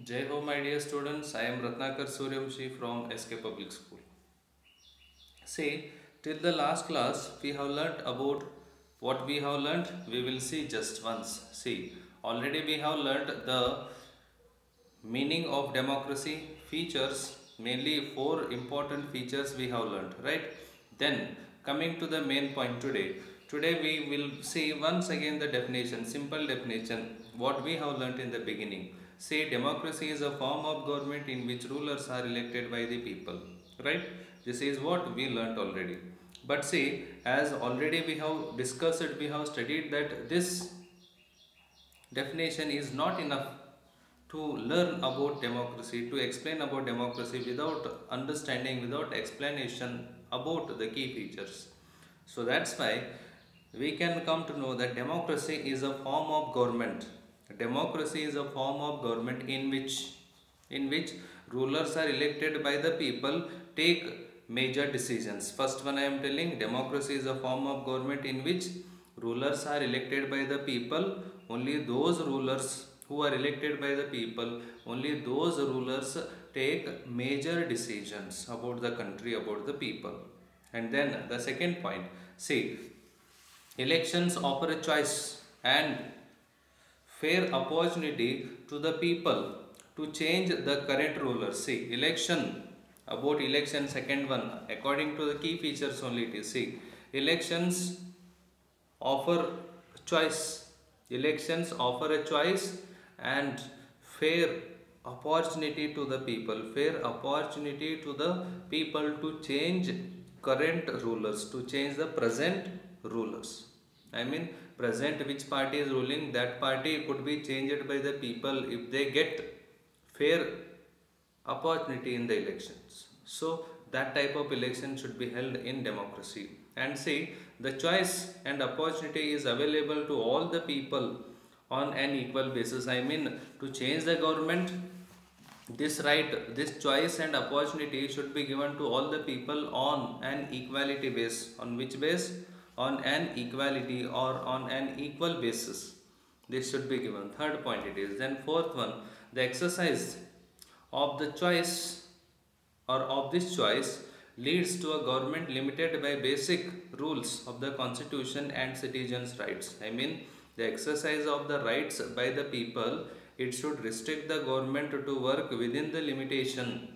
Jai Ho, my dear students. I am Ratnakar Suryamshi from SK Public School. See, till the last class, we have learnt about what we have learnt. We will see just once. See, already we have learnt the meaning of democracy, features, mainly four important features we have learnt, right? Then coming to the main point today. Today we will see once again the definition, simple definition, what we have learnt in the beginning. Say democracy is a form of government in which rulers are elected by the people, right? This is what we learnt already. But see, as already we have discussed, we have studied that this definition is not enough to learn about democracy, to explain about democracy without understanding, without explanation about the key features. So that's why we can come to know that democracy is a form of government. Democracy is a form of government in which rulers are elected by the people, take major decisions. First one I am telling, democracy is a form of government in which rulers are elected by the people. Only those rulers who are elected by the people, only those rulers take major decisions about the country, about the people. And then the second point, see, elections offer a choice and fair opportunity to the people to change the current rulers. See, about election, second one, according to the key features only it is. See, elections offer choice. Elections offer a choice and fair opportunity to the people, fair opportunity to the people to change current rulers, to change the present rulers. I mean, present which party is ruling, that party could be changed by the people if they get fair opportunity in the elections. So that type of election should be held in democracy. And see, the choice and opportunity is available to all the people on an equal basis. I mean, to change the government, this right, this choice and opportunity should be given to all the people on an equality base. On which base? On an equality or on an equal basis. This should be given. Third point it is. Then fourth one, the exercise of the choice or of this choice leads to a government limited by basic rules of the constitution and citizens' rights. I mean, the exercise of the rights by the people, it should restrict the government to work within the limitation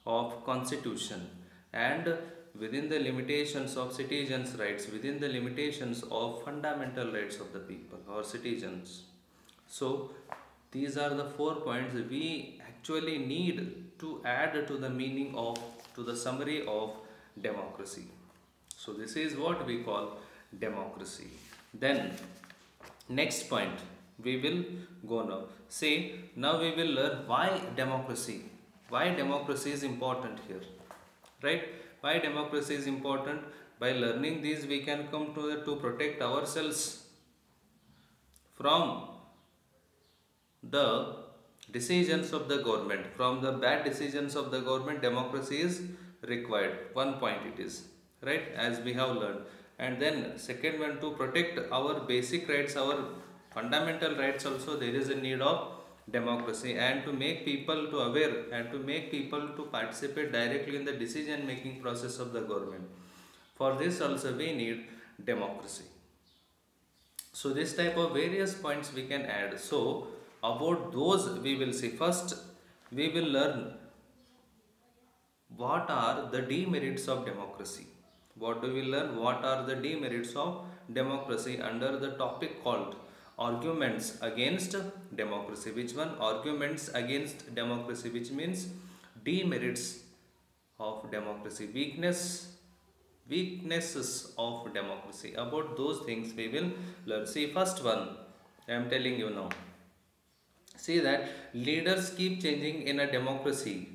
of constitution and within the limitations of citizens' rights, within the limitations of fundamental rights of the people or citizens. So these are the 4 points we actually need to add to the meaning of, to the summary of democracy. So this is what we call democracy. Then next point we will go now. See, now we will learn why democracy. Why democracy is important here, right? Why democracy is important? By learning these, we can come to protect ourselves from the decisions of the government, from the bad decisions of the government. Democracy is required. One point it is, right, as we have learned. And then second one, to protect our basic rights, our fundamental rights also, there is a need of democracy. And to make people to aware and to make people to participate directly in the decision making process of the government. For this also we need democracy. So this type of various points we can add. So about those we will see. First we will learn what are the demerits of democracy. What do we learn? What are the demerits of democracy under the topic called arguments against democracy. Which one? Arguments against democracy, which means demerits of democracy, weaknesses of democracy. About those things we will learn. See, first one I am telling you now. See that leaders keep changing in a democracy.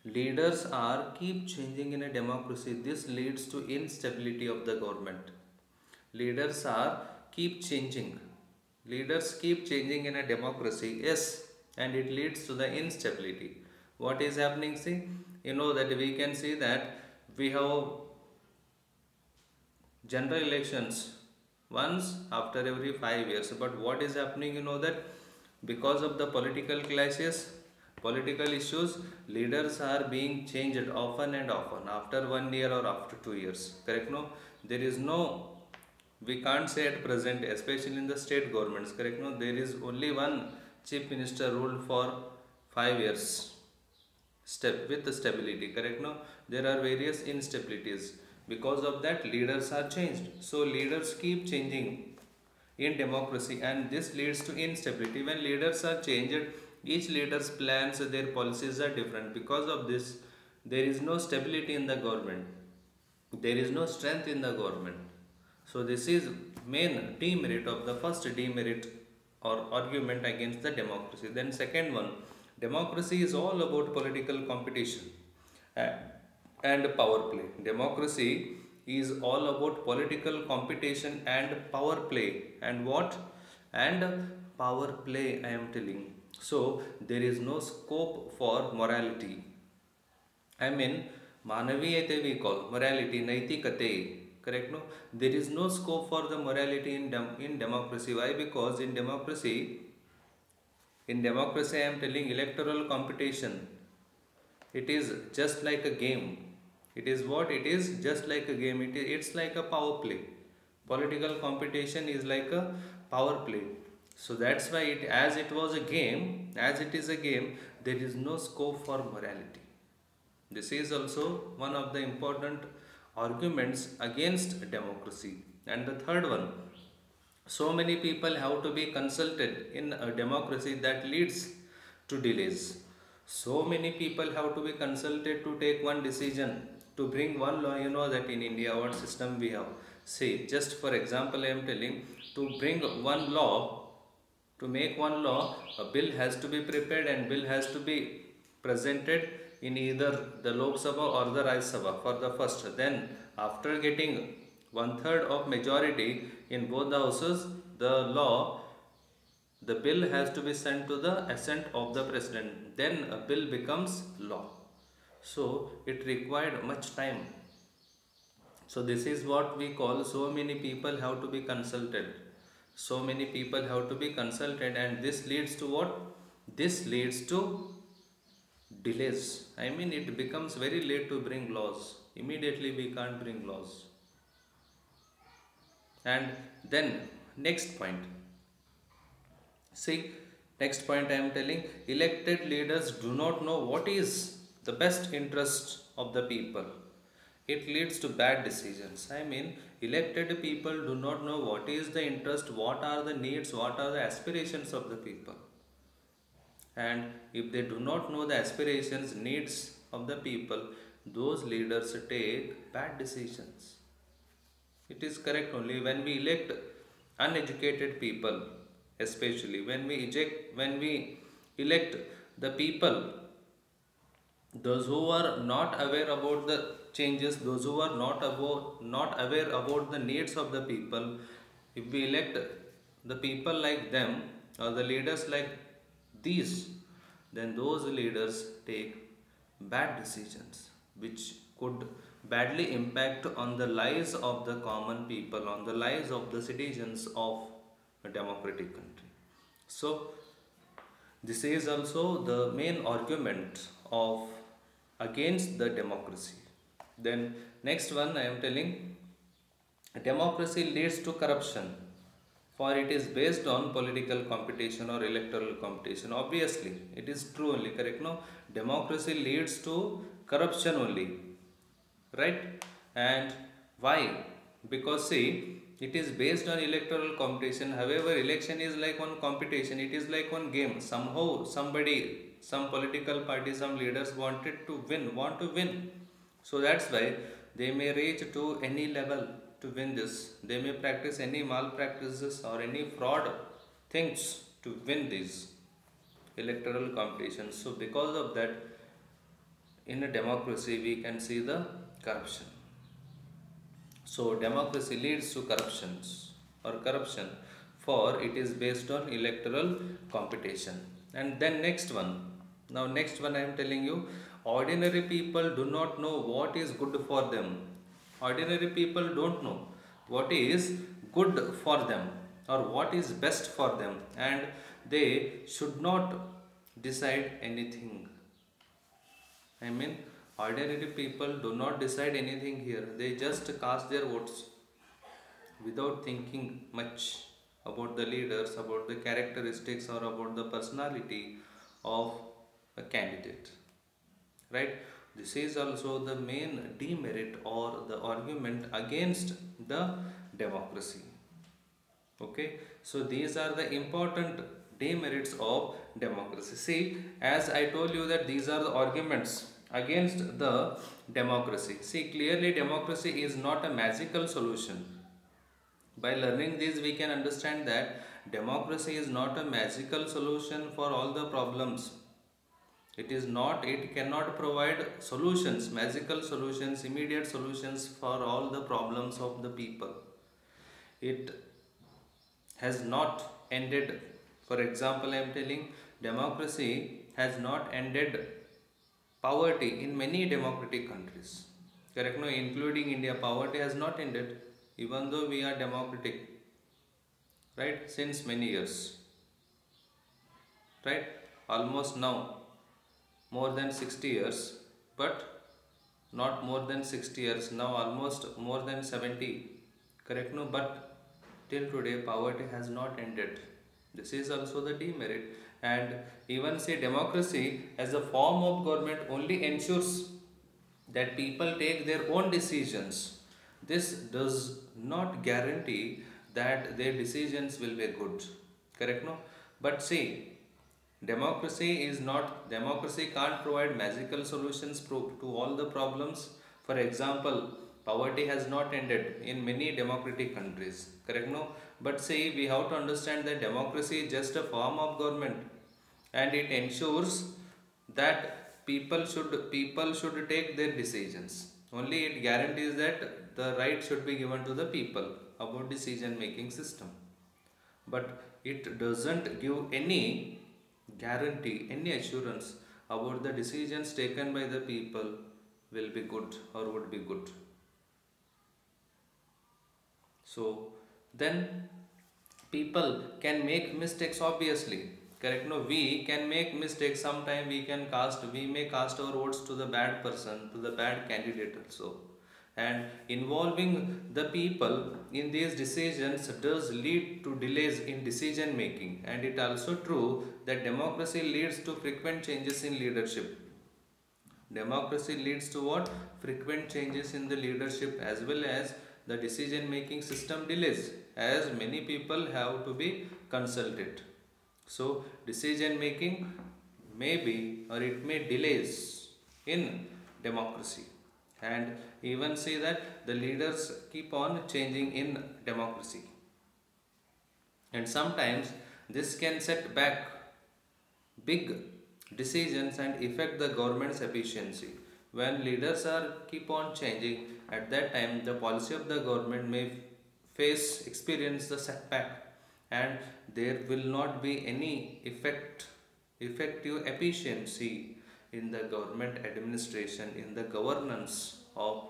Leaders are keep changing in a democracy. This leads to instability of the government. Leaders are keep changing. Leaders keep changing in a democracy. Yes, and it leads to the instability. What is happening? See, you know that we can see that we have general elections once after every 5 years. But what is happening? You know that because of the political clashes, Political issues, leaders are being changed often and often after 1 year or after 2 years. Correct? No, there is no, we can't say at present, especially in the state governments. Correct? No, there is only one chief minister ruled for 5 years step with the stability. Correct? No, there are various instabilities. Because of that, leaders are changed. So leaders keep changing in democracy, and this leads to instability. When leaders are changed, each leader's plans, their policies are different. Because of this, there is no stability in the government, there is no strength in the government. So this is main demerit of the first demerit or argument against the democracy. Then second one, democracy is all about political competition and power play. Democracy is all about political competition and power play. And what? And power play, I am telling. So there is no scope for morality. I mean, manaviyate we call morality, naitikate. Correct? No, there is no scope for the morality in democracy. Why? Because in democracy, I am telling, electoral competition. It is just like a game. It is what? It is just like a game. It's like a power play. Political competition is like a power play. So that's why as it was a game, as it is a game, there is no scope for morality. This is also one of the important arguments against democracy. And the third one, so many people have to be consulted in a democracy that leads to delays. So many people have to be consulted to take one decision, to bring one law. You know that in India, what system we have. See, just for example, I am telling, to bring one law, to make one law, a bill has to be prepared and bill has to be presented in either the Lok Sabha or the Rajya Sabha for the first. Then after getting 1/3 of majority in both the houses, the bill has to be sent to the assent of the president. Then a bill becomes law. So it required much time. So this is what we call, so many people have to be consulted. So many people have to be consulted, and this leads to what? This leads to delays. I mean, it becomes very late to bring laws. Immediately we can't bring laws. And then next point. See, next point I am telling, elected leaders do not know what is the best interest of the people. It leads to bad decisions. I mean, elected people do not know what is the interest, what are the needs, what are the aspirations of the people. And if they do not know the aspirations, needs of the people, those leaders take bad decisions. It is correct only when we elect uneducated people, especially when we elect the people, those who are not aware about the changes, those who are not aware about the needs of the people. If we elect the people like them, or the leaders like these, then those leaders take bad decisions which could badly impact on the lives of the common people, on the lives of the citizens of a democratic country. So this is also the main argument of against the democracy. Then next one I am telling, democracy leads to corruption, for it is based on political competition or electoral competition. Obviously, it is true only, correct? No, democracy leads to corruption only, right? And why? Because see, it is based on electoral competition. However, election is like one competition, it is like one game. Somehow somebody, some political party, some leaders want to win. So that's why they may reach to any level to win this. They may practice any malpractices or any fraud things to win these electoral competitions. So because of that, in a democracy we can see the corruption. So democracy leads to corruption, for it is based on electoral competition. And then next one. Now next one I am telling you, ordinary people do not know what is good for them. Ordinary people don't know what is good for them or what is best for them, and they should not decide anything. I mean, ordinary people do not decide anything here. They just cast their votes without thinking much about the leaders, about the characteristics, or about the personality of a candidate. Right? This is also the main demerit or the argument against the democracy. Okay, so these are the important demerits of democracy. See, as I told you that these are the arguments against the democracy. See, clearly democracy is not a magical solution. By learning this, we can understand that democracy is not a magical solution for all the problems. It is not, it cannot provide solutions, magical solutions, immediate solutions for all the problems of the people. It has not ended. For example, I am telling, democracy has not ended poverty in many democratic countries. Correct? No, including India, poverty has not ended, even though we are democratic, right? Since many years, right? Almost now, more than 60 years, but not more than 60 years, now almost more than 70. Correct? No, but till today, poverty has not ended. This is also the demerit. And even say democracy as a form of government only ensures that people take their own decisions. This does not guarantee that their decisions will be good. Correct? No? But see, democracy can't provide magical solutions to all the problems. For example, poverty has not ended in many democratic countries. Correct? No? But see, we have to understand that democracy is just a form of government, and it ensures that people should take their decisions. Only it guarantees that the right should be given to the people about decision making system. But it doesn't give any guarantee, any assurance about the decisions taken by the people will be good or would be good. So then people can make mistakes, obviously. Correct? No, we can make mistakes. Sometime we may cast our votes to the bad person, to the bad candidate also. And involving the people in these decisions does lead to delays in decision making. And it also true that democracy leads to frequent changes in leadership. Democracy leads to what? Frequent changes in the leadership, as well as the decision making system delays, as many people have to be consulted. So decision making may be, or it may delays in democracy. And even say that the leaders keep on changing in democracy. And sometimes this can set back big decisions and affect the government's efficiency. When leaders are keep on changing, at that time the policy of the government may experience the setback, and there will not be any effective efficiency in the government administration, in the governance of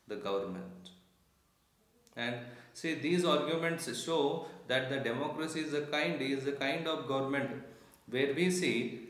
the government. And see, these arguments show that the democracy is a kind of government where we see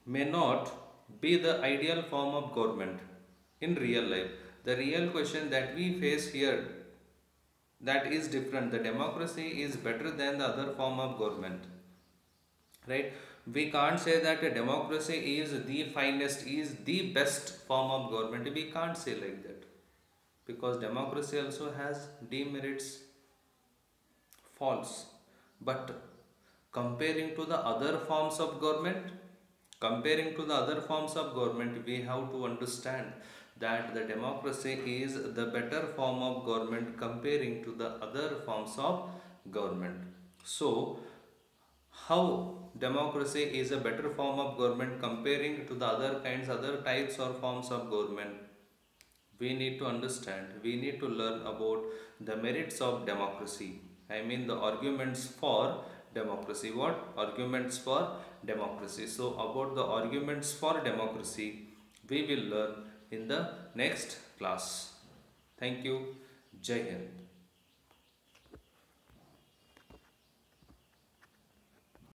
may not be the ideal form of government in real life. The real question that we face here, that is different. The democracy is better than the other form of government, right? We can't say that a democracy is the finest, is the best form of government. We can't say like that, because democracy also has demerits, faults. But comparing to the other forms of government, we have to understand that the democracy is the better form of government comparing to the other forms of government. So how democracy is a better form of government comparing to the other types or forms of government? We need to understand, we need to learn about the merits of democracy. I mean the arguments for democracy. What? Arguments for democracy. So about the arguments for democracy, we will learn in the next class. Thank you. Jai Hind.